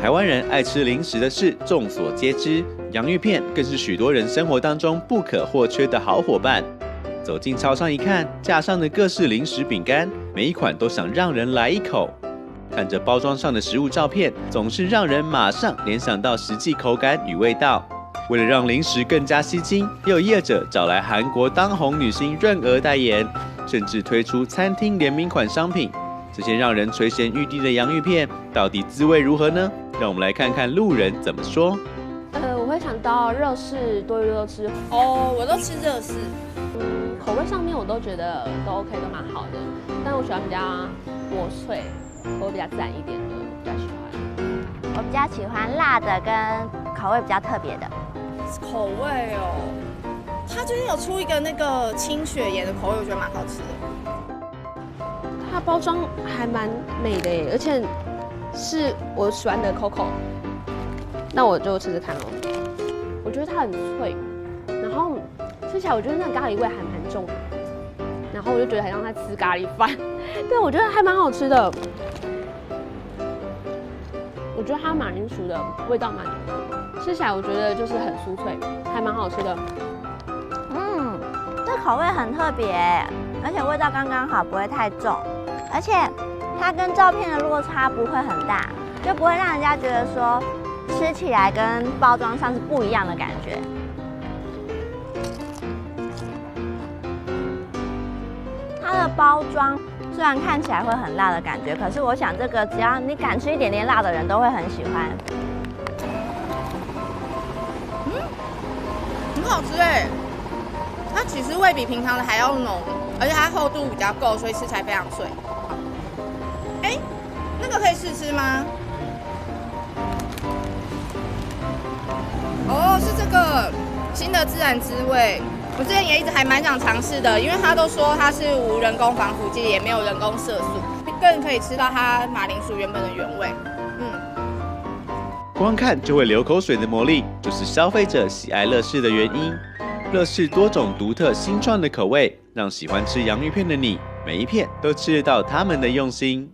台湾人爱吃零食的事众所皆知，洋芋片更是许多人生活当中不可或缺的好伙伴。走进超商一看，架上的各式零食饼干，每一款都想让人来一口。看着包装上的食物照片，总是让人马上联想到实际口感与味道。为了让零食更加吸睛，也有业者找来韩国当红女星润儿代言，甚至推出餐厅联名款商品。这些让人垂涎欲滴的洋芋片，到底滋味如何呢？让我们来看看路人怎么说。我会想到热式多鱼肉吃哦，我都吃热式。口味上面我都觉得都 OK， 都蛮好的。但我喜欢比较薄脆，口味比较自然一点的，比较喜欢。我比较喜欢辣的跟口味比较特别的。口味哦，它最近有出一个那个清血盐的口味，我觉得蛮好吃的。它包装还蛮美的耶，而且是我喜欢的 Coco。那我就吃吃看哦。我觉得它很脆，然后吃起来我觉得那个咖喱味还蛮重的，然后我就觉得很像在吃咖喱饭。对，我觉得还蛮好吃的。我觉得它马铃薯的味道蛮浓的，吃起来我觉得就是很酥脆，还蛮好吃的。这口味很特别，而且味道刚刚好，不会太重，而且它跟照片的落差不会很大，就不会让人家觉得说吃起来跟包装上是不一样的感觉。它的包装虽然看起来会很辣的感觉，可是我想这个只要你敢吃一点点辣的人都会很喜欢。很好吃哎，它其实味比平常的还要浓，而且它厚度比较够，所以吃起来非常脆。哎，那个可以试吃吗？哦，是这个新的自然滋味，我之前也一直还蛮想尝试的，因为他都说它是无人工防腐剂，也没有人工色素，更可以吃到它马铃薯原本的原味。光看就会流口水的魔力，就是消费者喜爱乐事的原因。乐事多种独特新创的口味，让喜欢吃洋芋片的你，每一片都吃得到他们的用心。